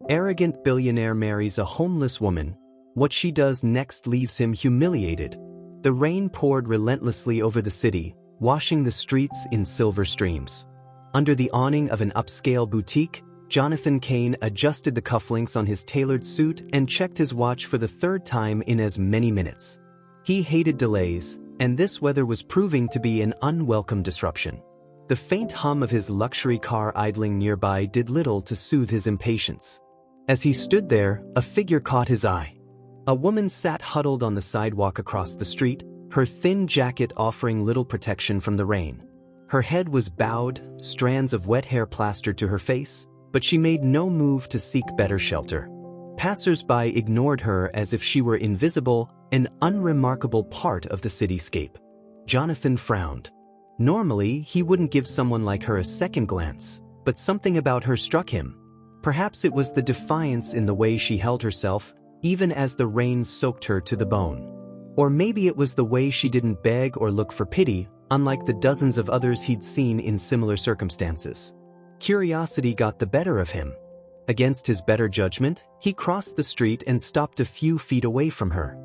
Arrogant billionaire marries a homeless woman. What she does next leaves him humiliated. The rain poured relentlessly over the city, washing the streets in silver streams. Under the awning of an upscale boutique, Jonathan Kane adjusted the cufflinks on his tailored suit and checked his watch for the third time in as many minutes. He hated delays, and this weather was proving to be an unwelcome disruption. The faint hum of his luxury car idling nearby did little to soothe his impatience. As he stood there, a figure caught his eye. A woman sat huddled on the sidewalk across the street, her thin jacket offering little protection from the rain. Her head was bowed, strands of wet hair plastered to her face, but she made no move to seek better shelter. Passers-by ignored her as if she were invisible, an unremarkable part of the cityscape. Jonathan frowned. Normally, he wouldn't give someone like her a second glance, but something about her struck him. Perhaps it was the defiance in the way she held herself, even as the rain soaked her to the bone. Or maybe it was the way she didn't beg or look for pity, unlike the dozens of others he'd seen in similar circumstances. Curiosity got the better of him. Against his better judgment, he crossed the street and stopped a few feet away from her.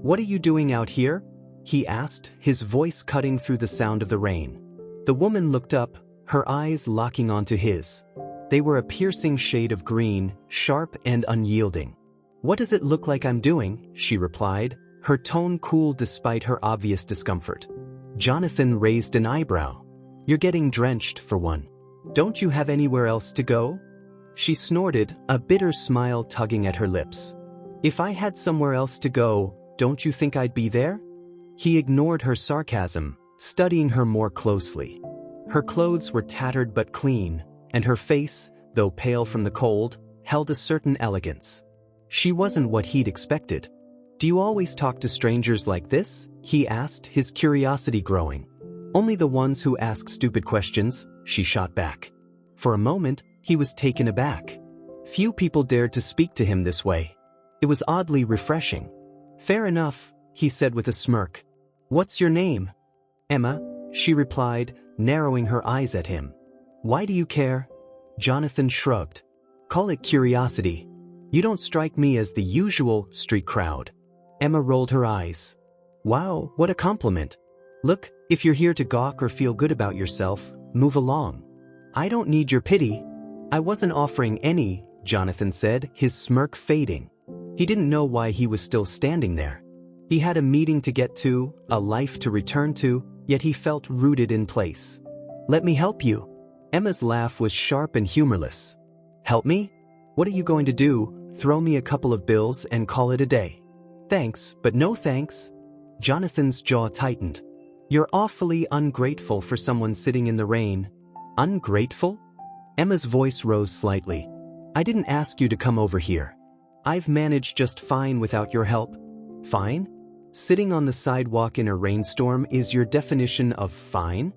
"What are you doing out here?" he asked, his voice cutting through the sound of the rain. The woman looked up, her eyes locking onto his. They were a piercing shade of green, sharp and unyielding. "What does it look like I'm doing?" she replied, her tone cool despite her obvious discomfort. Jonathan raised an eyebrow. "You're getting drenched, for one. Don't you have anywhere else to go?" She snorted, a bitter smile tugging at her lips. "If I had somewhere else to go, don't you think I'd be there?" He ignored her sarcasm, studying her more closely. Her clothes were tattered but clean, and her face, though pale from the cold, held a certain elegance. She wasn't what he'd expected. "Do you always talk to strangers like this?" he asked, his curiosity growing. "Only the ones who ask stupid questions," she shot back. For a moment, he was taken aback. Few people dared to speak to him this way. It was oddly refreshing. "Fair enough," he said with a smirk. "What's your name?" "Emma," she replied, narrowing her eyes at him. "Why do you care?" Jonathan shrugged. "Call it curiosity. You don't strike me as the usual street crowd." Emma rolled her eyes. "Wow, what a compliment. Look, if you're here to gawk or feel good about yourself, move along. I don't need your pity." "I wasn't offering any," Jonathan said, his smirk fading. He didn't know why he was still standing there. He had a meeting to get to, a life to return to, yet he felt rooted in place. "Let me help you." Emma's laugh was sharp and humorless. "Help me? What are you going to do, throw me a couple of bills and call it a day?" "Thanks, but no thanks." Jonathan's jaw tightened. "You're awfully ungrateful for someone sitting in the rain." "Ungrateful?" Emma's voice rose slightly. "I didn't ask you to come over here. I've managed just fine without your help." "Fine? Sitting on the sidewalk in a rainstorm is your definition of fine?"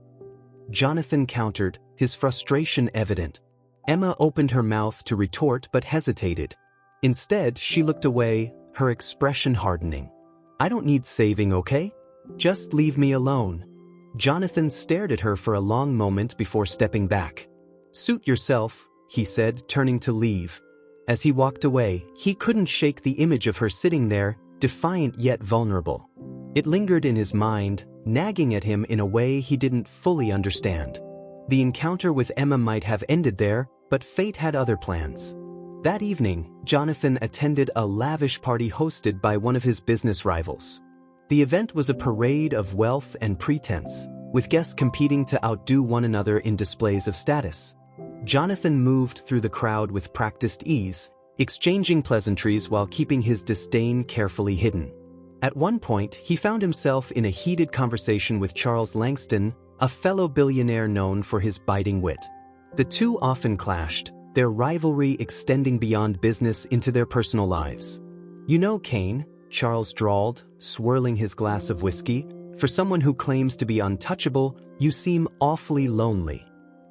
Jonathan countered, his frustration evident. Emma opened her mouth to retort but hesitated. Instead, she looked away, her expression hardening. "I don't need saving, okay? Just leave me alone." Jonathan stared at her for a long moment before stepping back. "Suit yourself," he said, turning to leave. As he walked away, he couldn't shake the image of her sitting there, defiant yet vulnerable. It lingered in his mind, nagging at him in a way he didn't fully understand. The encounter with Emma might have ended there, but fate had other plans. That evening, Jonathan attended a lavish party hosted by one of his business rivals. The event was a parade of wealth and pretense, with guests competing to outdo one another in displays of status. Jonathan moved through the crowd with practiced ease, exchanging pleasantries while keeping his disdain carefully hidden. At one point, he found himself in a heated conversation with Charles Langston, a fellow billionaire known for his biting wit. The two often clashed, their rivalry extending beyond business into their personal lives. "You know, Kane," Charles drawled, swirling his glass of whiskey, "for someone who claims to be untouchable, you seem awfully lonely.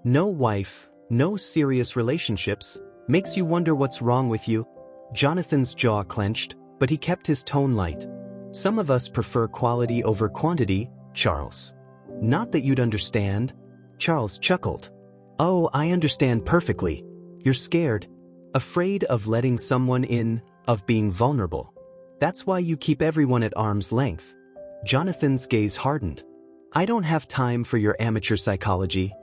No wife, no serious relationships, makes you wonder what's wrong with you." Jonathan's jaw clenched, but he kept his tone light. "Some of us prefer quality over quantity, Charles." "Not that you'd understand." Charles chuckled. "Oh, I understand perfectly. You're scared." Afraid of letting someone in, of being vulnerable. That's why you keep everyone at arm's length. Jonathan's gaze hardened. I don't have time for your amateur psychology.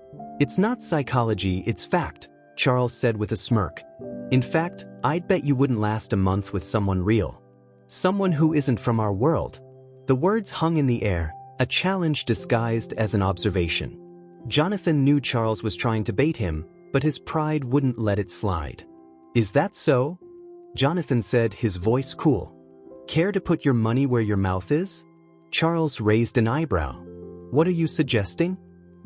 It's not psychology, it's fact, Charles said with a smirk. In fact, I'd bet you wouldn't last a month with someone real. Someone who isn't from our world. The words hung in the air, a challenge disguised as an observation. Jonathan knew Charles was trying to bait him, but his pride wouldn't let it slide. Is that so? Jonathan said, his voice cool. Care to put your money where your mouth is? Charles raised an eyebrow. What are you suggesting?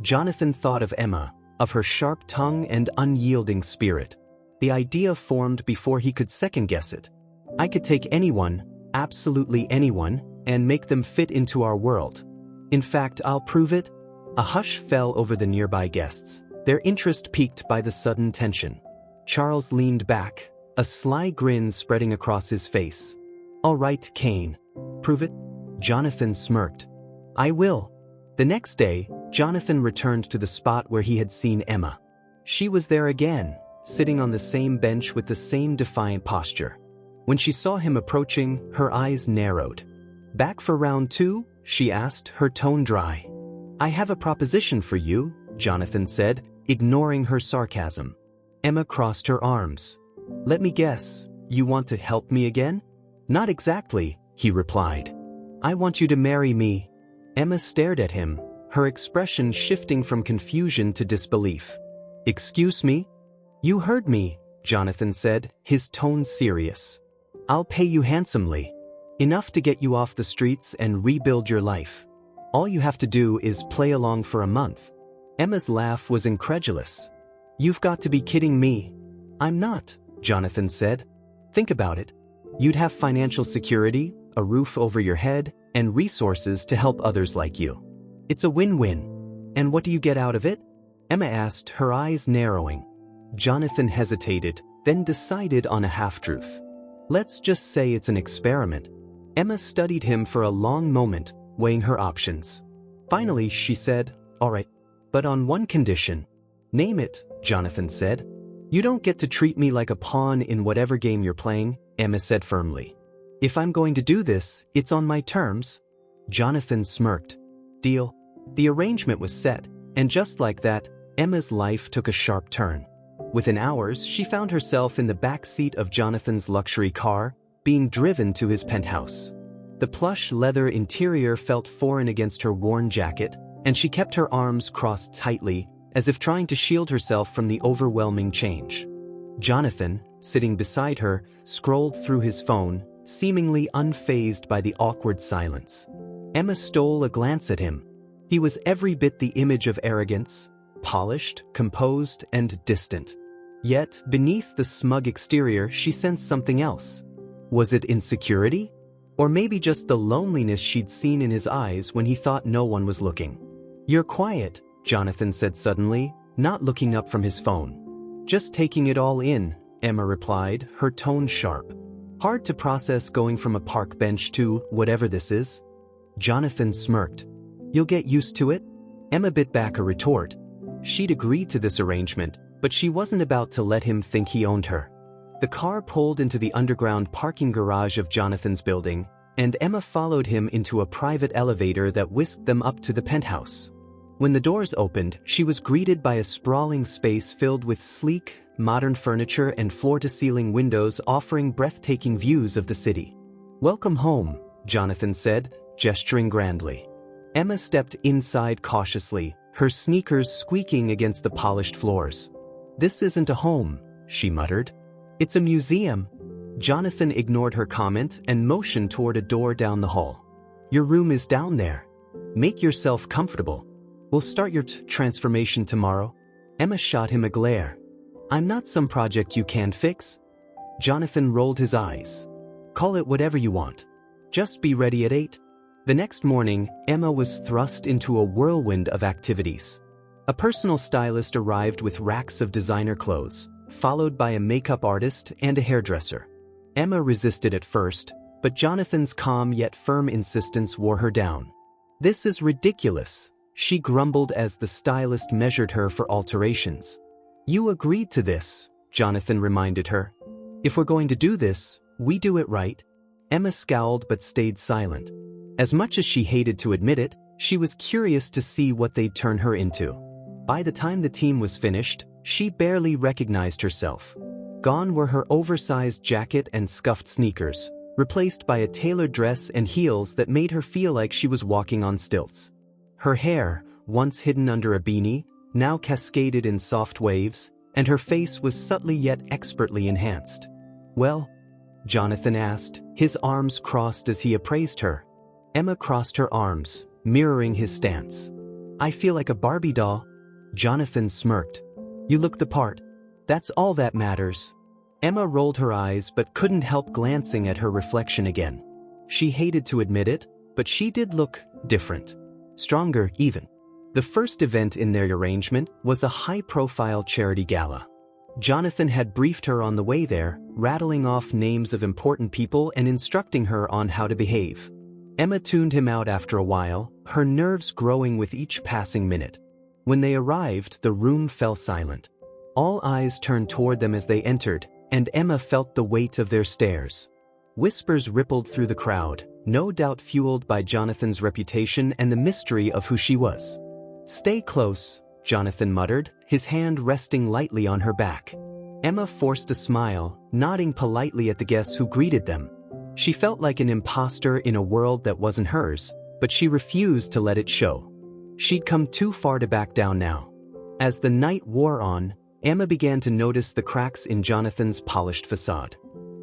Jonathan thought of Emma, of her sharp tongue and unyielding spirit. The idea formed before he could second-guess it. I could take anyone, absolutely anyone, and make them fit into our world. In fact, I'll prove it. A hush fell over the nearby guests, their interest piqued by the sudden tension. Charles leaned back, a sly grin spreading across his face. All right, Kane. Prove it? Jonathan smirked. I will. The next day, Jonathan returned to the spot where he had seen Emma. She was there again, sitting on the same bench with the same defiant posture. When she saw him approaching, her eyes narrowed. Back for round 2? She asked, her tone dry. I have a proposition for you, Jonathan said, ignoring her sarcasm. Emma crossed her arms. Let me guess, you want to help me again? Not exactly, he replied. I want you to marry me. Emma stared at him, her expression shifting from confusion to disbelief. Excuse me? You heard me, Jonathan said, his tone serious. I'll pay you handsomely. Enough to get you off the streets and rebuild your life. All you have to do is play along for a month. Emma's laugh was incredulous. You've got to be kidding me. I'm not, Jonathan said. Think about it. You'd have financial security, a roof over your head, and resources to help others like you. It's a win-win. And what do you get out of it? Emma asked, her eyes narrowing. Jonathan hesitated, then decided on a half-truth. Let's just say it's an experiment. Emma studied him for a long moment, weighing her options. Finally, she said, all right, but on one condition. Name it, Jonathan said. You don't get to treat me like a pawn in whatever game you're playing, Emma said firmly. If I'm going to do this, it's on my terms. Jonathan smirked. Deal. The arrangement was set, and just like that, Emma's life took a sharp turn. Within hours, she found herself in the back seat of Jonathan's luxury car, being driven to his penthouse. The plush leather interior felt foreign against her worn jacket, and she kept her arms crossed tightly, as if trying to shield herself from the overwhelming change. Jonathan, sitting beside her, scrolled through his phone, seemingly unfazed by the awkward silence. Emma stole a glance at him. He was every bit the image of arrogance, polished, composed, and distant. Yet, beneath the smug exterior, she sensed something else. Was it insecurity? Or maybe just the loneliness she'd seen in his eyes when he thought no one was looking? You're quiet, Jonathan said suddenly, not looking up from his phone. Just taking it all in, Emma replied, her tone sharp. Hard to process going from a park bench to whatever this is. Jonathan smirked. You'll get used to it? Emma bit back a retort. She'd agreed to this arrangement, but she wasn't about to let him think he owned her. The car pulled into the underground parking garage of Jonathan's building, and Emma followed him into a private elevator that whisked them up to the penthouse. When the doors opened, she was greeted by a sprawling space filled with sleek, modern furniture and floor-to-ceiling windows offering breathtaking views of the city. Welcome home, Jonathan said, gesturing grandly. Emma stepped inside cautiously, her sneakers squeaking against the polished floors. This isn't a home, she muttered. It's a museum. Jonathan ignored her comment and motioned toward a door down the hall. Your room is down there. Make yourself comfortable. We'll start your transformation tomorrow. Emma shot him a glare. I'm not some project you can't fix. Jonathan rolled his eyes. Call it whatever you want. Just be ready at 8. The next morning, Emma was thrust into a whirlwind of activities. A personal stylist arrived with racks of designer clothes, followed by a makeup artist and a hairdresser. Emma resisted at first, but Jonathan's calm yet firm insistence wore her down. This is ridiculous, she grumbled as the stylist measured her for alterations. You agreed to this, Jonathan reminded her. If we're going to do this, we do it right. Emma scowled but stayed silent. As much as she hated to admit it, she was curious to see what they'd turn her into. By the time the team was finished, she barely recognized herself. Gone were her oversized jacket and scuffed sneakers, replaced by a tailored dress and heels that made her feel like she was walking on stilts. Her hair, once hidden under a beanie, now cascaded in soft waves, and her face was subtly yet expertly enhanced. "Well?" Jonathan asked, his arms crossed as he appraised her. Emma crossed her arms, mirroring his stance. "I feel like a Barbie doll." Jonathan smirked. "You look the part. That's all that matters." Emma rolled her eyes but couldn't help glancing at her reflection again. She hated to admit it, but she did look different. Stronger, even. The first event in their arrangement was a high-profile charity gala. Jonathan had briefed her on the way there, rattling off names of important people and instructing her on how to behave. Emma tuned him out after a while, her nerves growing with each passing minute. When they arrived, the room fell silent. All eyes turned toward them as they entered, and Emma felt the weight of their stares. Whispers rippled through the crowd, no doubt fueled by Jonathan's reputation and the mystery of who she was. "Stay close," Jonathan muttered, his hand resting lightly on her back. Emma forced a smile, nodding politely at the guests who greeted them. She felt like an imposter in a world that wasn't hers, but she refused to let it show. She'd come too far to back down now. As the night wore on, Emma began to notice the cracks in Jonathan's polished facade.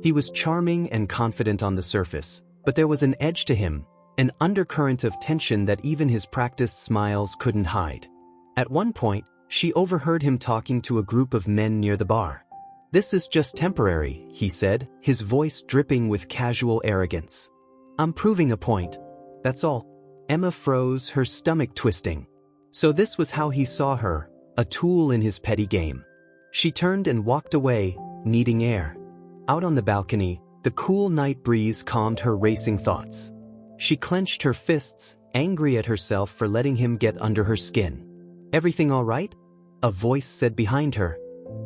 He was charming and confident on the surface, but there was an edge to him, an undercurrent of tension that even his practiced smiles couldn't hide. At one point, she overheard him talking to a group of men near the bar. "This is just temporary," he said, his voice dripping with casual arrogance. "I'm proving a point. That's all." Emma froze, her stomach twisting. So this was how he saw her, a tool in his petty game. She turned and walked away, needing air. Out on the balcony, the cool night breeze calmed her racing thoughts. She clenched her fists, angry at herself for letting him get under her skin. "Everything all right?" a voice said behind her.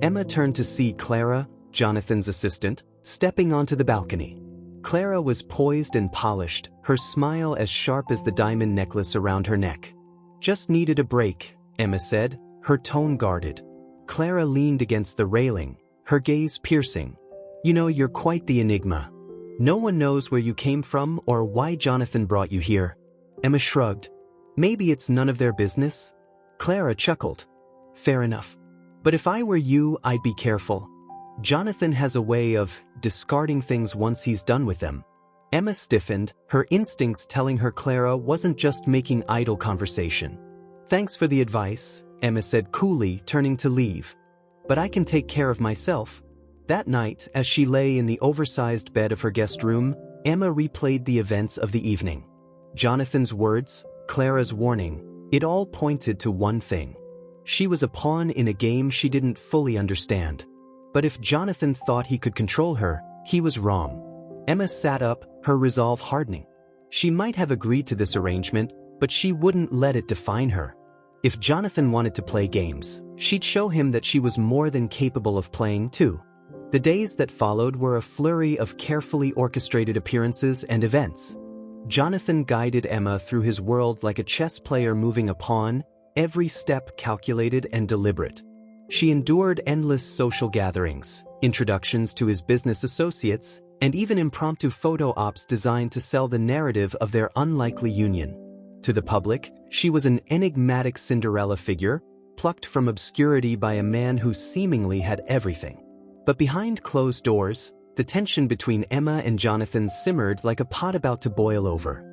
Emma turned to see Clara, Jonathan's assistant, stepping onto the balcony. Clara was poised and polished, her smile as sharp as the diamond necklace around her neck. "Just needed a break," Emma said, her tone guarded. Clara leaned against the railing, her gaze piercing. "You know, you're quite the enigma. No one knows where you came from or why Jonathan brought you here." Emma shrugged. "Maybe it's none of their business?" Clara chuckled. "Fair enough. But if I were you, I'd be careful. Jonathan has a way of discarding things once he's done with them." Emma stiffened, her instincts telling her Clara wasn't just making idle conversation. "Thanks for the advice," Emma said coolly, turning to leave. "But I can take care of myself." That night, as she lay in the oversized bed of her guest room, Emma replayed the events of the evening. Jonathan's words, Clara's warning, it all pointed to one thing. She was a pawn in a game she didn't fully understand. But if Jonathan thought he could control her, he was wrong. Emma sat up, her resolve hardening. She might have agreed to this arrangement, but she wouldn't let it define her. If Jonathan wanted to play games, she'd show him that she was more than capable of playing too. The days that followed were a flurry of carefully orchestrated appearances and events. Jonathan guided Emma through his world like a chess player moving a pawn, every step calculated and deliberate. She endured endless social gatherings, introductions to his business associates, and even impromptu photo ops designed to sell the narrative of their unlikely union. To the public, she was an enigmatic Cinderella figure, plucked from obscurity by a man who seemingly had everything. But behind closed doors, the tension between Emma and Jonathan simmered like a pot about to boil over.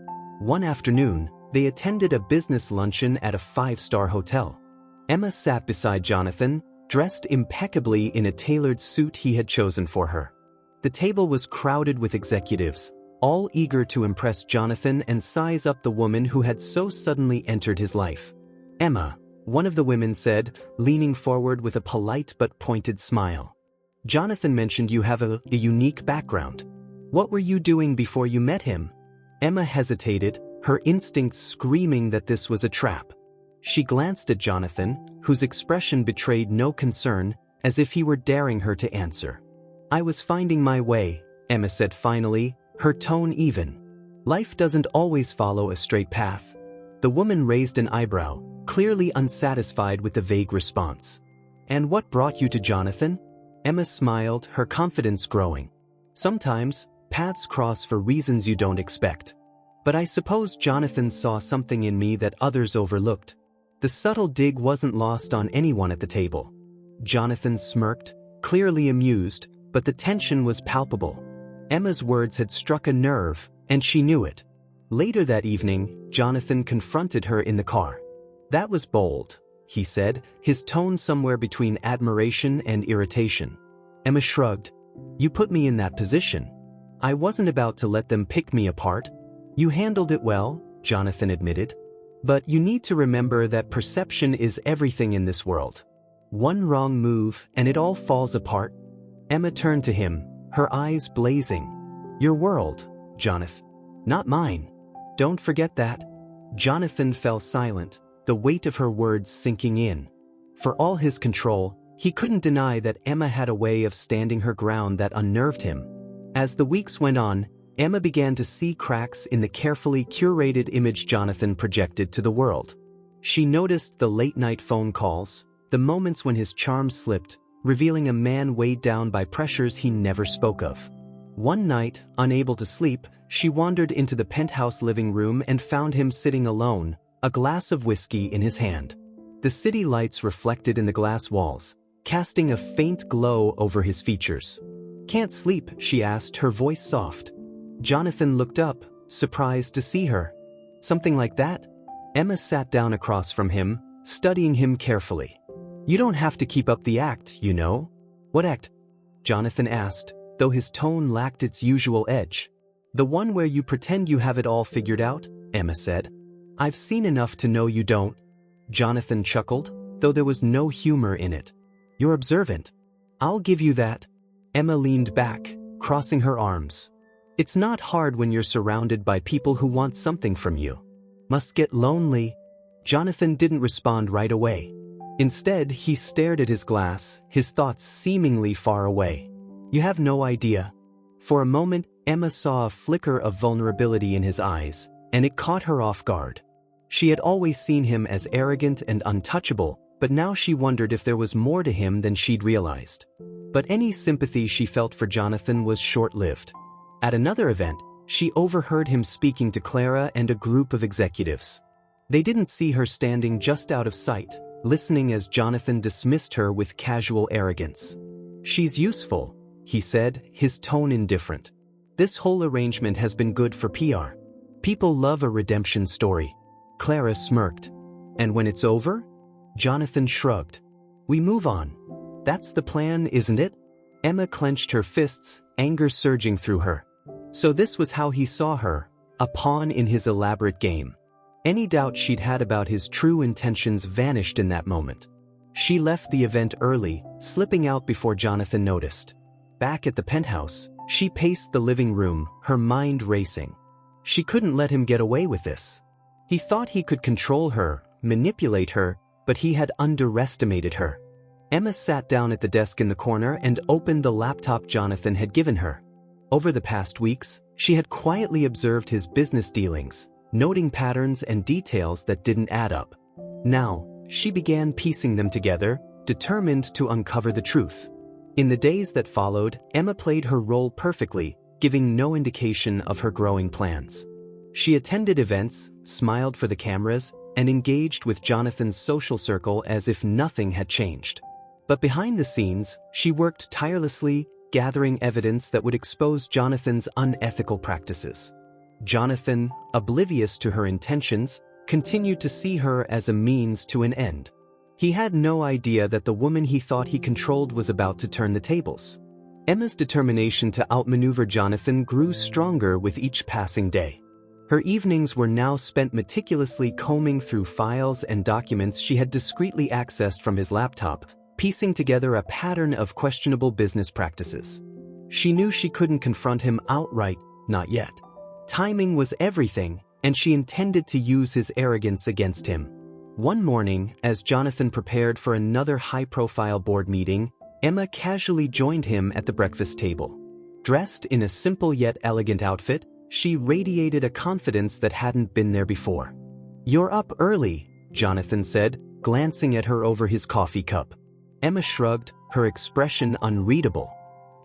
One afternoon, they attended a business luncheon at a five-star hotel. Emma sat beside Jonathan, dressed impeccably in a tailored suit he had chosen for her. The table was crowded with executives, all eager to impress Jonathan and size up the woman who had so suddenly entered his life. "Emma," one of the women said, leaning forward with a polite but pointed smile. "Jonathan mentioned you have a unique background. What were you doing before you met him?" Emma hesitated, her instincts screaming that this was a trap. She glanced at Jonathan, whose expression betrayed no concern, as if he were daring her to answer. "I was finding my way," Emma said finally, her tone even. "Life doesn't always follow a straight path." The woman raised an eyebrow, clearly unsatisfied with the vague response. "And what brought you to Jonathan?" Emma smiled, her confidence growing. "Sometimes, paths cross for reasons you don't expect. But I suppose Jonathan saw something in me that others overlooked." The subtle dig wasn't lost on anyone at the table. Jonathan smirked, clearly amused, but the tension was palpable. Emma's words had struck a nerve, and she knew it. Later that evening, Jonathan confronted her in the car. "That was bold," he said, his tone somewhere between admiration and irritation. Emma shrugged. "You put me in that position. I wasn't about to let them pick me apart." "You handled it well," Jonathan admitted. "But you need to remember that perception is everything in this world. One wrong move and it all falls apart." Emma turned to him, her eyes blazing. "Your world, Jonathan. Not mine. Don't forget that." Jonathan fell silent, the weight of her words sinking in. For all his control, he couldn't deny that Emma had a way of standing her ground that unnerved him. As the weeks went on, Emma began to see cracks in the carefully curated image Jonathan projected to the world. She noticed the late-night phone calls, the moments when his charm slipped, revealing a man weighed down by pressures he never spoke of. One night, unable to sleep, she wandered into the penthouse living room and found him sitting alone, a glass of whiskey in his hand. The city lights reflected in the glass walls, casting a faint glow over his features. "Can't sleep?" she asked, her voice soft. Jonathan looked up, surprised to see her. "Something like that?" Emma sat down across from him, studying him carefully. "You don't have to keep up the act, you know." "What act?" Jonathan asked, though his tone lacked its usual edge. "The one where you pretend you have it all figured out," Emma said. "I've seen enough to know you don't." Jonathan chuckled, though there was no humor in it. "You're observant. I'll give you that." Emma leaned back, crossing her arms. "It's not hard when you're surrounded by people who want something from you. Must get lonely." Jonathan didn't respond right away. Instead, he stared at his glass, his thoughts seemingly far away. "You have no idea." For a moment, Emma saw a flicker of vulnerability in his eyes, and it caught her off guard. She had always seen him as arrogant and untouchable, but now she wondered if there was more to him than she'd realized. But any sympathy she felt for Jonathan was short-lived. At another event, she overheard him speaking to Clara and a group of executives. They didn't see her standing just out of sight, listening as Jonathan dismissed her with casual arrogance. "She's useful," he said, his tone indifferent. "This whole arrangement has been good for PR. People love a redemption story." Clara smirked. "And when it's over?" Jonathan shrugged. "We move on. That's the plan, isn't it?" Emma clenched her fists, anger surging through her. So this was how he saw her, a pawn in his elaborate game. Any doubt she'd had about his true intentions vanished in that moment. She left the event early, slipping out before Jonathan noticed. Back at the penthouse, she paced the living room, her mind racing. She couldn't let him get away with this. He thought he could control her, manipulate her, but he had underestimated her. Emma sat down at the desk in the corner and opened the laptop Jonathan had given her. Over the past weeks, she had quietly observed his business dealings, noting patterns and details that didn't add up. Now, she began piecing them together, determined to uncover the truth. In the days that followed, Emma played her role perfectly, giving no indication of her growing plans. She attended events, smiled for the cameras, and engaged with Jonathan's social circle as if nothing had changed. But behind the scenes, she worked tirelessly, gathering evidence that would expose Jonathan's unethical practices. Jonathan, oblivious to her intentions, continued to see her as a means to an end. He had no idea that the woman he thought he controlled was about to turn the tables. Emma's determination to outmaneuver Jonathan grew stronger with each passing day. Her evenings were now spent meticulously combing through files and documents she had discreetly accessed from his laptop, piecing together a pattern of questionable business practices. She knew she couldn't confront him outright, not yet. Timing was everything, and she intended to use his arrogance against him. One morning, as Jonathan prepared for another high-profile board meeting, Emma casually joined him at the breakfast table. Dressed in a simple yet elegant outfit, she radiated a confidence that hadn't been there before. "You're up early," Jonathan said, glancing at her over his coffee cup. Emma shrugged, her expression unreadable.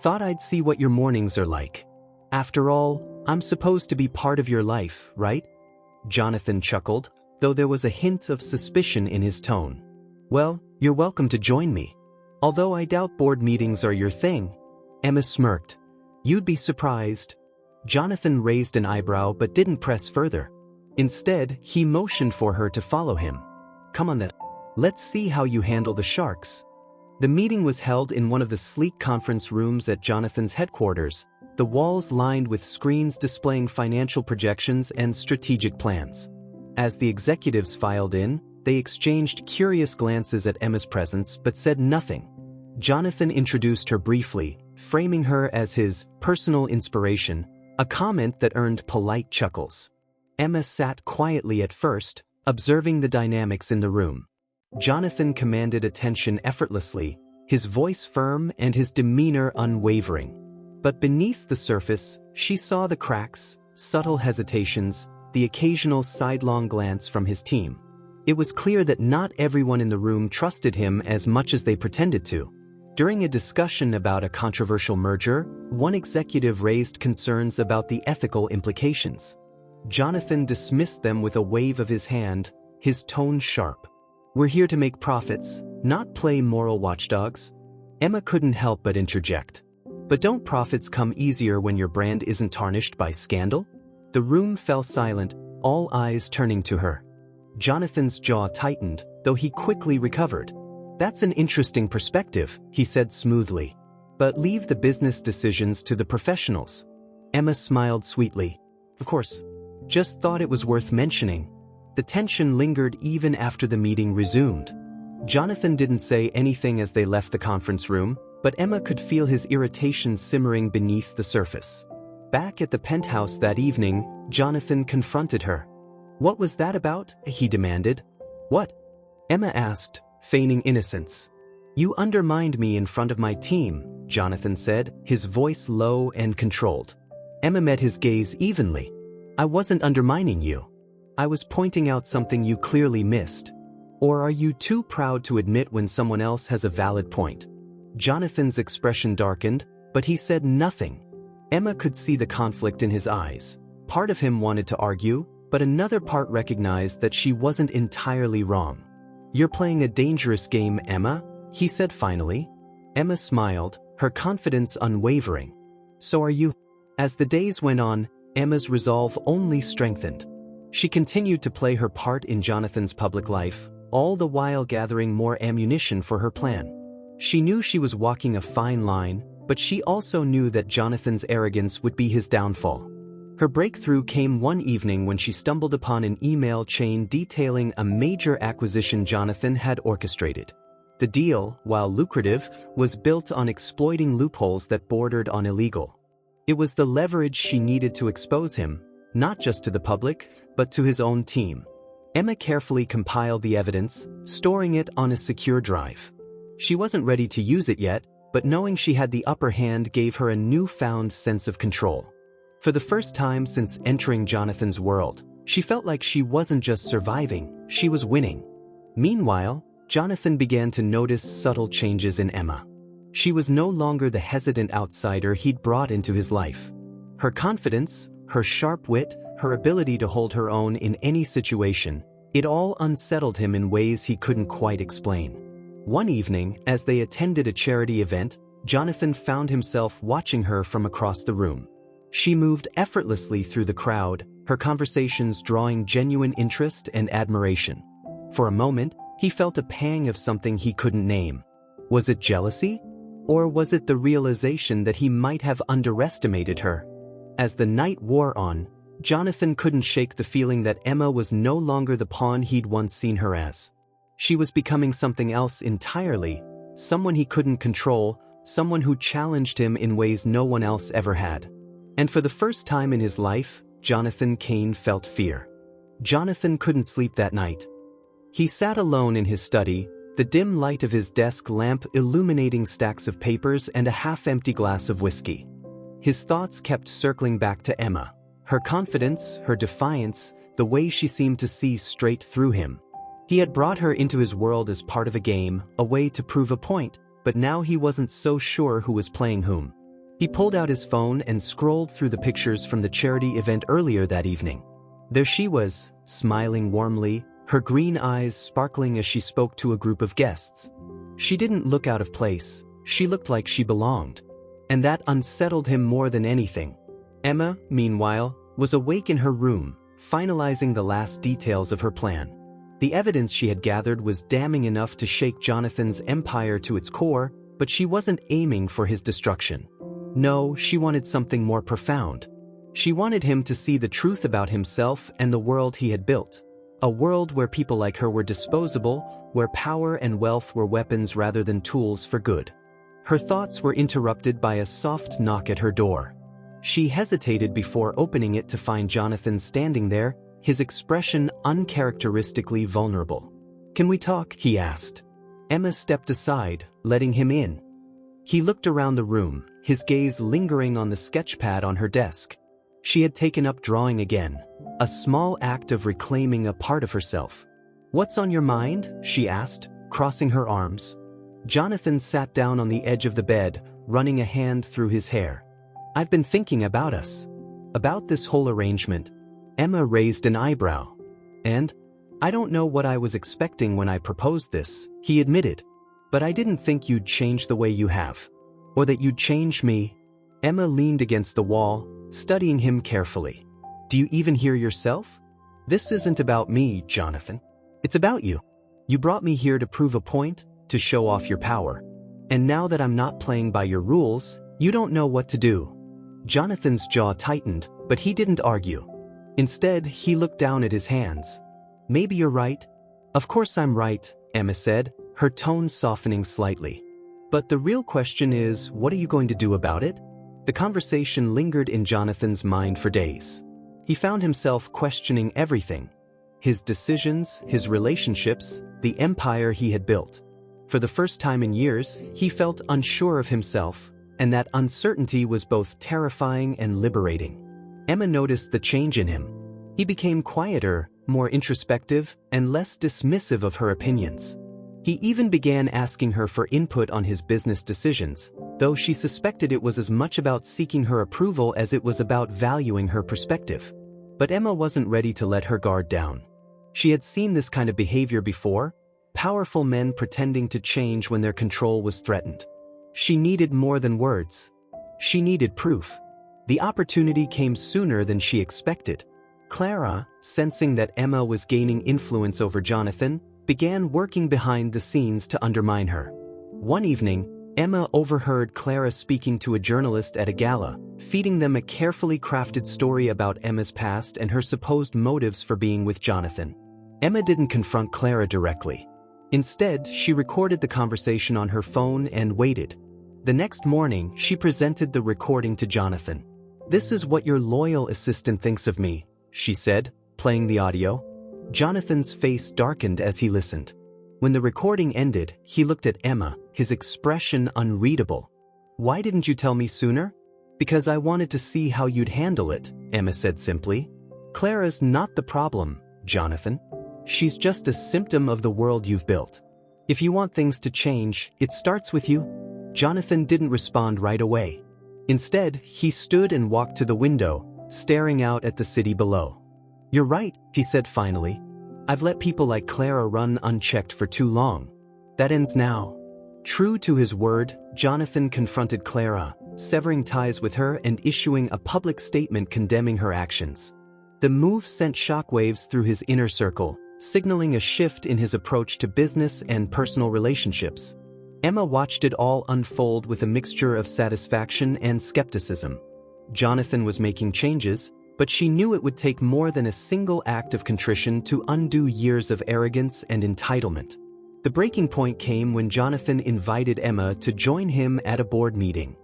"Thought I'd see what your mornings are like. After all, I'm supposed to be part of your life, right?" Jonathan chuckled, though there was a hint of suspicion in his tone. "Well, you're welcome to join me. Although I doubt board meetings are your thing." Emma smirked. "You'd be surprised." Jonathan raised an eyebrow but didn't press further. Instead, he motioned for her to follow him. "Come on then. Let's see how you handle the sharks." The meeting was held in one of the sleek conference rooms at Jonathan's headquarters, the walls lined with screens displaying financial projections and strategic plans. As the executives filed in, they exchanged curious glances at Emma's presence but said nothing. Jonathan introduced her briefly, framing her as his personal inspiration, a comment that earned polite chuckles. Emma sat quietly at first, observing the dynamics in the room. Jonathan commanded attention effortlessly, his voice firm and his demeanor unwavering. But beneath the surface, she saw the cracks, subtle hesitations, the occasional sidelong glance from his team. It was clear that not everyone in the room trusted him as much as they pretended to. During a discussion about a controversial merger, one executive raised concerns about the ethical implications. Jonathan dismissed them with a wave of his hand, his tone sharp. "We're here to make profits, not play moral watchdogs." Emma couldn't help but interject. "But don't profits come easier when your brand isn't tarnished by scandal?" The room fell silent, all eyes turning to her. Jonathan's jaw tightened, though he quickly recovered. "That's an interesting perspective," he said smoothly. "But leave the business decisions to the professionals." Emma smiled sweetly. "Of course. Just thought it was worth mentioning." The tension lingered even after the meeting resumed. Jonathan didn't say anything as they left the conference room, but Emma could feel his irritation simmering beneath the surface. Back at the penthouse that evening, Jonathan confronted her. "What was that about?" he demanded. "What?" Emma asked, feigning innocence. "You undermined me in front of my team," Jonathan said, his voice low and controlled. Emma met his gaze evenly. "I wasn't undermining you. I was pointing out something you clearly missed. Or are you too proud to admit when someone else has a valid point?" Jonathan's expression darkened, but he said nothing. Emma could see the conflict in his eyes. Part of him wanted to argue, but another part recognized that she wasn't entirely wrong. "You're playing a dangerous game, Emma," he said finally. Emma smiled, her confidence unwavering. "So are you." As the days went on, Emma's resolve only strengthened. She continued to play her part in Jonathan's public life, all the while gathering more ammunition for her plan. She knew she was walking a fine line, but she also knew that Jonathan's arrogance would be his downfall. Her breakthrough came one evening when she stumbled upon an email chain detailing a major acquisition Jonathan had orchestrated. The deal, while lucrative, was built on exploiting loopholes that bordered on illegal. It was the leverage she needed to expose him, not just to the public, but to his own team. Emma carefully compiled the evidence, storing it on a secure drive. She wasn't ready to use it yet, but knowing she had the upper hand gave her a newfound sense of control. For the first time since entering Jonathan's world, she felt like she wasn't just surviving, she was winning. Meanwhile, Jonathan began to notice subtle changes in Emma. She was no longer the hesitant outsider he'd brought into his life. Her confidence, her sharp wit, her ability to hold her own in any situation, it all unsettled him in ways he couldn't quite explain. One evening, as they attended a charity event, Jonathan found himself watching her from across the room. She moved effortlessly through the crowd, her conversations drawing genuine interest and admiration. For a moment, he felt a pang of something he couldn't name. Was it jealousy? Or was it the realization that he might have underestimated her? As the night wore on, Jonathan couldn't shake the feeling that Emma was no longer the pawn he'd once seen her as. She was becoming something else entirely, someone he couldn't control, someone who challenged him in ways no one else ever had. And for the first time in his life, Jonathan Kane felt fear. Jonathan couldn't sleep that night. He sat alone in his study, the dim light of his desk lamp illuminating stacks of papers and a half-empty glass of whiskey. His thoughts kept circling back to Emma. Her confidence, her defiance, the way she seemed to see straight through him. He had brought her into his world as part of a game, a way to prove a point, but now he wasn't so sure who was playing whom. He pulled out his phone and scrolled through the pictures from the charity event earlier that evening. There she was, smiling warmly, her green eyes sparkling as she spoke to a group of guests. She didn't look out of place, she looked like she belonged. And that unsettled him more than anything. Emma, meanwhile, was awake in her room, finalizing the last details of her plan. The evidence she had gathered was damning enough to shake Jonathan's empire to its core, but she wasn't aiming for his destruction. No, she wanted something more profound. She wanted him to see the truth about himself and the world he had built. A world where people like her were disposable, where power and wealth were weapons rather than tools for good. Her thoughts were interrupted by a soft knock at her door. She hesitated before opening it to find Jonathan standing there, his expression uncharacteristically vulnerable. "Can we talk?" he asked. Emma stepped aside, letting him in. He looked around the room, his gaze lingering on the sketchpad on her desk. She had taken up drawing again, a small act of reclaiming a part of herself. "What's on your mind?" she asked, crossing her arms. Jonathan sat down on the edge of the bed, running a hand through his hair. "I've been thinking about us. About this whole arrangement." Emma raised an eyebrow. "And? I don't know what I was expecting when I proposed this," he admitted. "But I didn't think you'd change the way you have. Or that you'd change me." Emma leaned against the wall, studying him carefully. "Do you even hear yourself? This isn't about me, Jonathan. It's about you. You brought me here to prove a point, to show off your power. And now that I'm not playing by your rules, you don't know what to do." Jonathan's jaw tightened, but he didn't argue. Instead, he looked down at his hands. "Maybe you're right." "Of course I'm right," Emma said, her tone softening slightly. "But the real question is, what are you going to do about it?" The conversation lingered in Jonathan's mind for days. He found himself questioning everything. His decisions, his relationships, the empire he had built. For the first time in years, he felt unsure of himself, and that uncertainty was both terrifying and liberating. Emma noticed the change in him. He became quieter, more introspective, and less dismissive of her opinions. He even began asking her for input on his business decisions, though she suspected it was as much about seeking her approval as it was about valuing her perspective. But Emma wasn't ready to let her guard down. She had seen this kind of behavior before, powerful men pretending to change when their control was threatened. She needed more than words. She needed proof. The opportunity came sooner than she expected. Clara, sensing that Emma was gaining influence over Jonathan, began working behind the scenes to undermine her. One evening, Emma overheard Clara speaking to a journalist at a gala, feeding them a carefully crafted story about Emma's past and her supposed motives for being with Jonathan. Emma didn't confront Clara directly. Instead, she recorded the conversation on her phone and waited. The next morning, she presented the recording to Jonathan. "This is what your loyal assistant thinks of me," she said, playing the audio. Jonathan's face darkened as he listened. When the recording ended, he looked at Emma, his expression unreadable. "Why didn't you tell me sooner?" "Because I wanted to see how you'd handle it," Emma said simply. "Clara's not the problem, Jonathan. She's just a symptom of the world you've built. If you want things to change, it starts with you." Jonathan didn't respond right away. Instead, he stood and walked to the window, staring out at the city below. "You're right," he said finally. "I've let people like Clara run unchecked for too long. That ends now." True to his word, Jonathan confronted Clara, severing ties with her and issuing a public statement condemning her actions. The move sent shockwaves through his inner circle, signaling a shift in his approach to business and personal relationships. Emma watched it all unfold with a mixture of satisfaction and skepticism. Jonathan was making changes, but she knew it would take more than a single act of contrition to undo years of arrogance and entitlement. The breaking point came when Jonathan invited Emma to join him at a board meeting.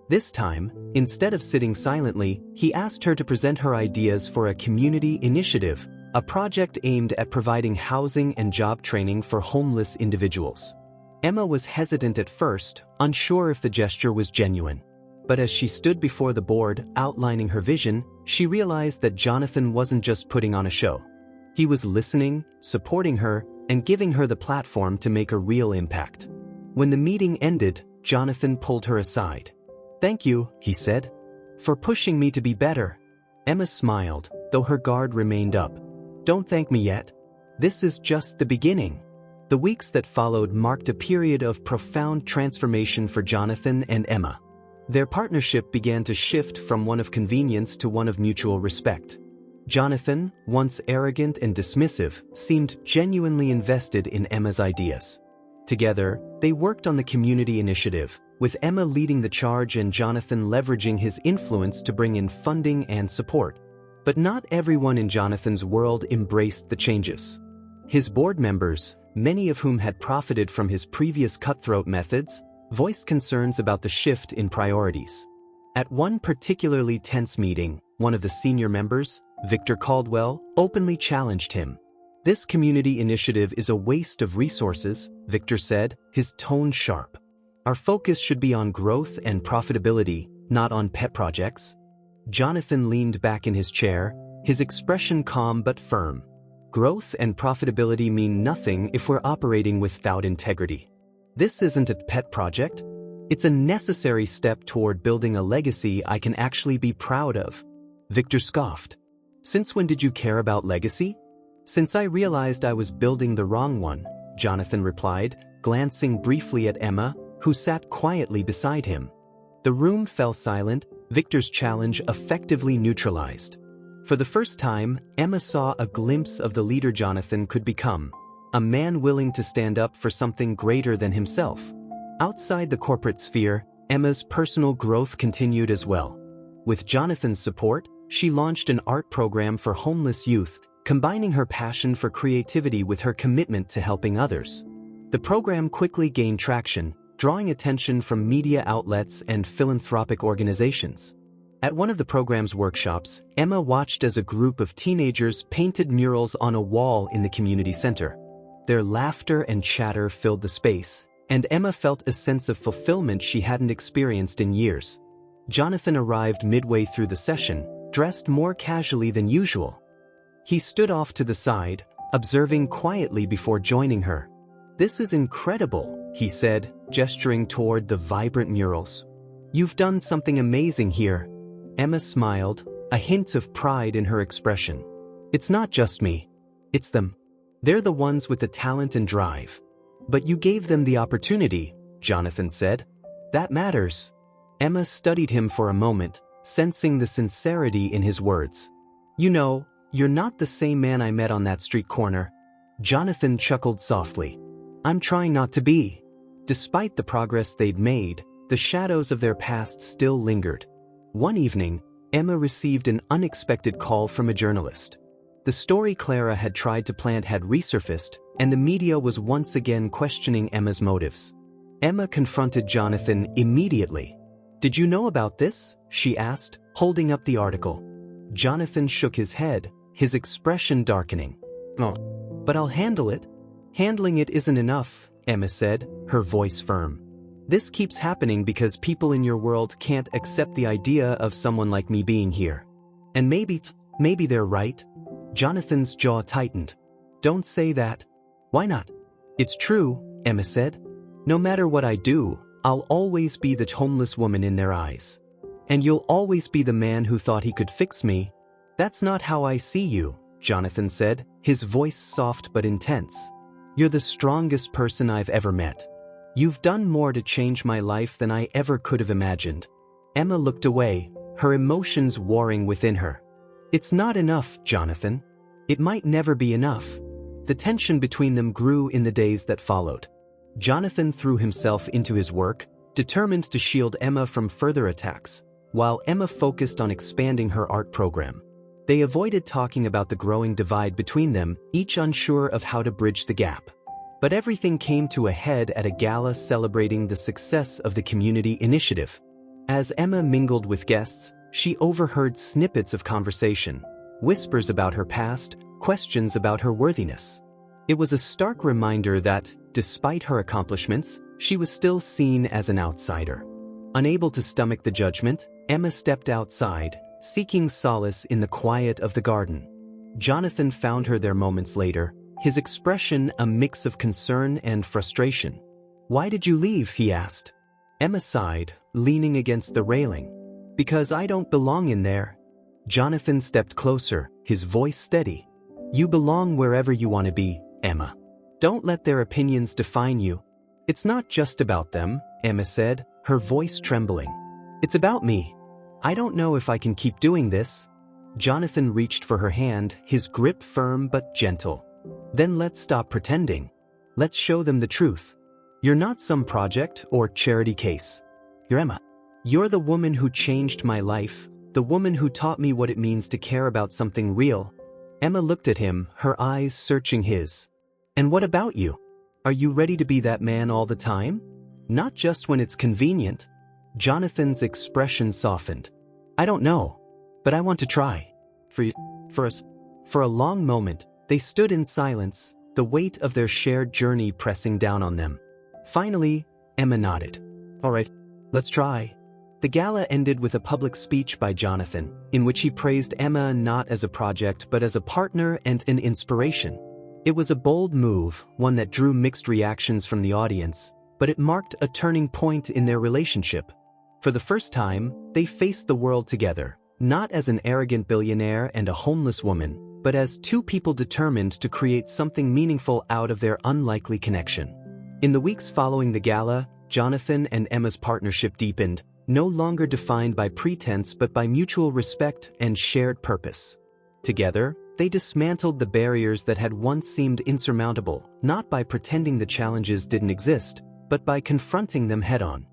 This time, instead of sitting silently, he asked her to present her ideas for a community initiative, a project aimed at providing housing and job training for homeless individuals. Emma was hesitant at first, unsure if the gesture was genuine. But as she stood before the board, outlining her vision, she realized that Jonathan wasn't just putting on a show. He was listening, supporting her, and giving her the platform to make a real impact. When the meeting ended, Jonathan pulled her aside. "Thank you," he said, "for pushing me to be better." Emma smiled, though her guard remained up. "Don't thank me yet. This is just the beginning." The weeks that followed marked a period of profound transformation for Jonathan and Emma. Their partnership began to shift from one of convenience to one of mutual respect. Jonathan, once arrogant and dismissive, seemed genuinely invested in Emma's ideas. Together, they worked on the community initiative, with Emma leading the charge and Jonathan leveraging his influence to bring in funding and support. But not everyone in Jonathan's world embraced the changes. His board members, many of whom had profited from his previous cutthroat methods, voiced concerns about the shift in priorities. At one particularly tense meeting, one of the senior members, Victor Caldwell, openly challenged him. "This community initiative is a waste of resources," Victor said, his tone sharp. "Our focus should be on growth and profitability, not on pet projects." Jonathan leaned back in his chair, his expression calm but firm. "Growth and profitability mean nothing if we're operating without integrity. This isn't a pet project. It's a necessary step toward building a legacy I can actually be proud of." Victor scoffed. "Since when did you care about legacy?" "Since I realized I was building the wrong one," Jonathan replied, glancing briefly at Emma, who sat quietly beside him. The room fell silent, Victor's challenge effectively neutralized. For the first time, Emma saw a glimpse of the leader Jonathan could become. A man willing to stand up for something greater than himself. Outside the corporate sphere, Emma's personal growth continued as well. With Jonathan's support, she launched an art program for homeless youth, combining her passion for creativity with her commitment to helping others. The program quickly gained traction, drawing attention from media outlets and philanthropic organizations. At one of the program's workshops, Emma watched as a group of teenagers painted murals on a wall in the community center. Their laughter and chatter filled the space, and Emma felt a sense of fulfillment she hadn't experienced in years. Jonathan arrived midway through the session, dressed more casually than usual. He stood off to the side, observing quietly before joining her. "This is incredible," he said, gesturing toward the vibrant murals. "You've done something amazing here." Emma smiled, a hint of pride in her expression. "It's not just me. It's them. They're the ones with the talent and drive." "But you gave them the opportunity," Jonathan said. "That matters." Emma studied him for a moment, sensing the sincerity in his words. "You know, you're not the same man I met on that street corner." Jonathan chuckled softly. "I'm trying not to be." Despite the progress they'd made, the shadows of their past still lingered. One evening, Emma received an unexpected call from a journalist. The story Clara had tried to plant had resurfaced, and the media was once again questioning Emma's motives. Emma confronted Jonathan immediately. "Did you know about this?" she asked, holding up the article. Jonathan shook his head, his expression darkening. "No. But I'll handle it." "Handling it isn't enough," Emma said, her voice firm. "This keeps happening because people in your world can't accept the idea of someone like me being here. And maybe they're right." Jonathan's jaw tightened. "Don't say that." "Why not?" "It's true," Emma said. "No matter what I do, I'll always be the homeless woman in their eyes. And you'll always be the man who thought he could fix me." "That's not how I see you," Jonathan said, his voice soft but intense. "You're the strongest person I've ever met. You've done more to change my life than I ever could have imagined." Emma looked away, her emotions warring within her. "It's not enough, Jonathan. It might never be enough." The tension between them grew in the days that followed. Jonathan threw himself into his work, determined to shield Emma from further attacks, while Emma focused on expanding her art program. They avoided talking about the growing divide between them, each unsure of how to bridge the gap. But everything came to a head at a gala celebrating the success of the community initiative. As Emma mingled with guests, she overheard snippets of conversation, whispers about her past, questions about her worthiness. It was a stark reminder that, despite her accomplishments, she was still seen as an outsider. Unable to stomach the judgment, Emma stepped outside, seeking solace in the quiet of the garden. Jonathan found her there moments later, his expression a mix of concern and frustration. "Why did you leave?" he asked. Emma sighed, leaning against the railing. "Because I don't belong in there." Jonathan stepped closer, his voice steady. "You belong wherever you want to be, Emma. Don't let their opinions define you." "It's not just about them," Emma said, her voice trembling. "It's about me. I don't know if I can keep doing this." Jonathan reached for her hand, his grip firm but gentle. "Then let's stop pretending. Let's show them the truth. You're not some project or charity case. You're Emma. You're the woman who changed my life, the woman who taught me what it means to care about something real." Emma looked at him, her eyes searching his. "And what about you? Are you ready to be that man all the time? Not just when it's convenient?" Jonathan's expression softened. "I don't know, but I want to try. For us." For a long moment, they stood in silence, the weight of their shared journey pressing down on them. Finally, Emma nodded. "All right, let's try." The gala ended with a public speech by Jonathan, in which he praised Emma not as a project but as a partner and an inspiration. It was a bold move, one that drew mixed reactions from the audience, but it marked a turning point in their relationship. For the first time, they faced the world together, not as an arrogant billionaire and a homeless woman, but as two people determined to create something meaningful out of their unlikely connection. In the weeks following the gala, Jonathan and Emma's partnership deepened, no longer defined by pretense but by mutual respect and shared purpose. Together, they dismantled the barriers that had once seemed insurmountable, not by pretending the challenges didn't exist, but by confronting them head-on.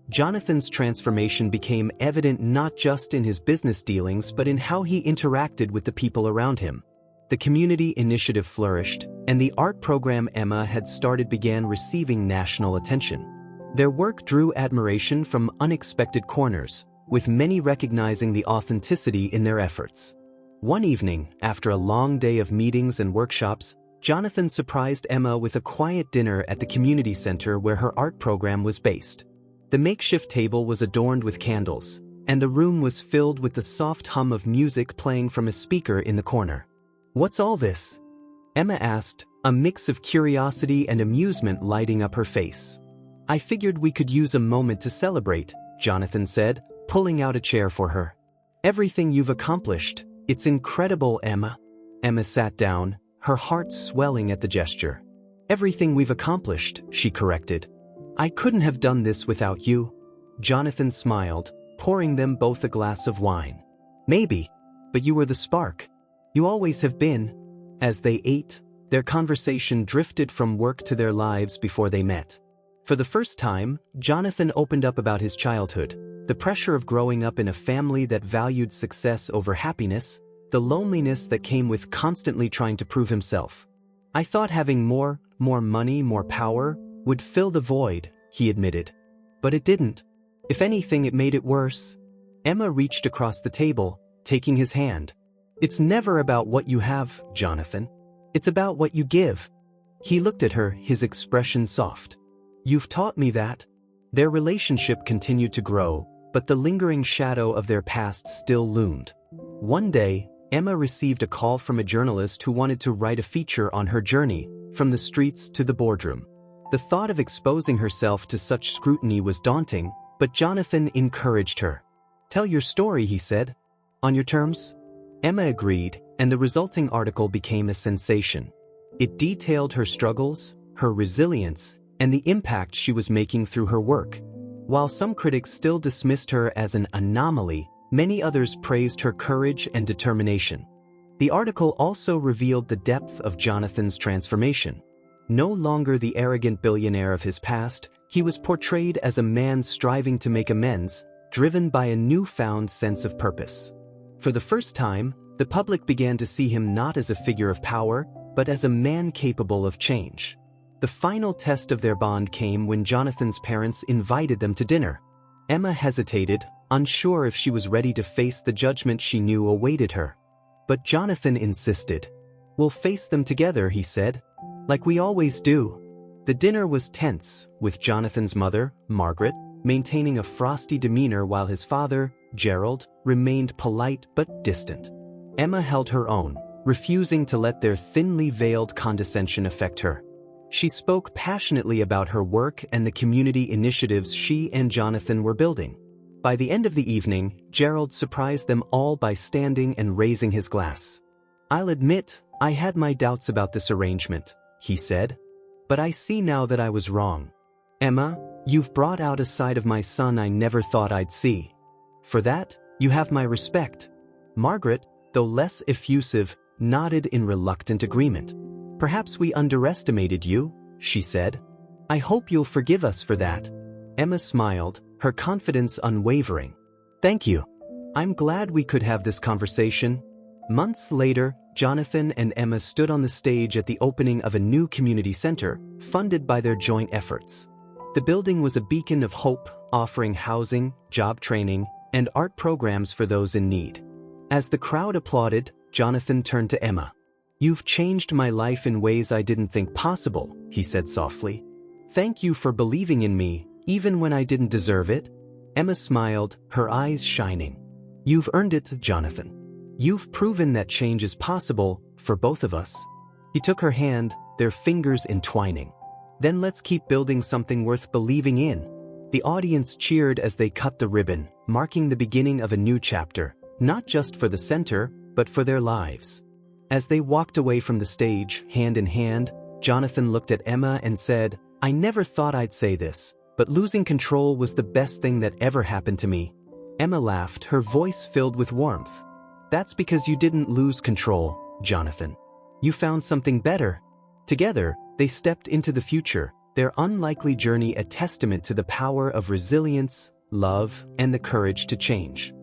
Jonathan's transformation became evident not just in his business dealings but in how he interacted with the people around him. The community initiative flourished, and the art program Emma had started began receiving national attention. Their work drew admiration from unexpected corners, with many recognizing the authenticity in their efforts. One evening, after a long day of meetings and workshops, Jonathan surprised Emma with a quiet dinner at the community center where her art program was based. The makeshift table was adorned with candles, and the room was filled with the soft hum of music playing from a speaker in the corner. "What's all this?" Emma asked, a mix of curiosity and amusement lighting up her face. "I figured we could use a moment to celebrate," Jonathan said, pulling out a chair for her. "Everything you've accomplished, it's incredible, Emma." Emma sat down, her heart swelling at the gesture. "Everything we've accomplished," she corrected. "I couldn't have done this without you." Jonathan smiled, pouring them both a glass of wine. "Maybe, but you were the spark. You always have been." As they ate, their conversation drifted from work to their lives before they met. For the first time, Jonathan opened up about his childhood, the pressure of growing up in a family that valued success over happiness, the loneliness that came with constantly trying to prove himself. "I thought having more money, more power, would fill the void," he admitted. "But it didn't. If anything, it made it worse." Emma reached across the table, taking his hand. "It's never about what you have, Jonathan. It's about what you give." He looked at her, his expression soft. "You've taught me that." Their relationship continued to grow, but the lingering shadow of their past still loomed. One day, Emma received a call from a journalist who wanted to write a feature on her journey, from the streets to the boardroom. The thought of exposing herself to such scrutiny was daunting, but Jonathan encouraged her. "Tell your story," he said. "On your terms?" Emma agreed, and the resulting article became a sensation. It detailed her struggles, her resilience, and the impact she was making through her work. While some critics still dismissed her as an anomaly, many others praised her courage and determination. The article also revealed the depth of Jonathan's transformation. No longer the arrogant billionaire of his past, he was portrayed as a man striving to make amends, driven by a newfound sense of purpose. For the first time, the public began to see him not as a figure of power, but as a man capable of change. The final test of their bond came when Jonathan's parents invited them to dinner. Emma hesitated, unsure if she was ready to face the judgment she knew awaited her. But Jonathan insisted. We'll face them together, he said. Like we always do. The dinner was tense, with Jonathan's mother, Margaret, maintaining a frosty demeanor while his father, Gerald, remained polite but distant. Emma held her own, refusing to let their thinly veiled condescension affect her. She spoke passionately about her work and the community initiatives she and Jonathan were building. By the end of the evening, Gerald surprised them all by standing and raising his glass. "I'll admit, I had my doubts about this arrangement," he said. "But I see now that I was wrong. Emma, you've brought out a side of my son I never thought I'd see. For that, you have my respect." Margaret, though less effusive, nodded in reluctant agreement. "Perhaps we underestimated you," she said. "I hope you'll forgive us for that." Emma smiled, her confidence unwavering. "Thank you. I'm glad we could have this conversation." Months later, Jonathan and Emma stood on the stage at the opening of a new community center, funded by their joint efforts. The building was a beacon of hope, offering housing, job training, and art programs for those in need. As the crowd applauded, Jonathan turned to Emma. "You've changed my life in ways I didn't think possible," he said softly. "Thank you for believing in me, even when I didn't deserve it." Emma smiled, her eyes shining. "You've earned it, Jonathan. You've proven that change is possible, for both of us." He took her hand, their fingers entwining. "Then let's keep building something worth believing in." The audience cheered as they cut the ribbon, marking the beginning of a new chapter, not just for the center, but for their lives. As they walked away from the stage, hand in hand, Jonathan looked at Emma and said, "I never thought I'd say this, but losing control was the best thing that ever happened to me." Emma laughed, her voice filled with warmth. "That's because you didn't lose control, Jonathan. You found something better." Together, they stepped into the future, their unlikely journey a testament to the power of resilience, love, and the courage to change.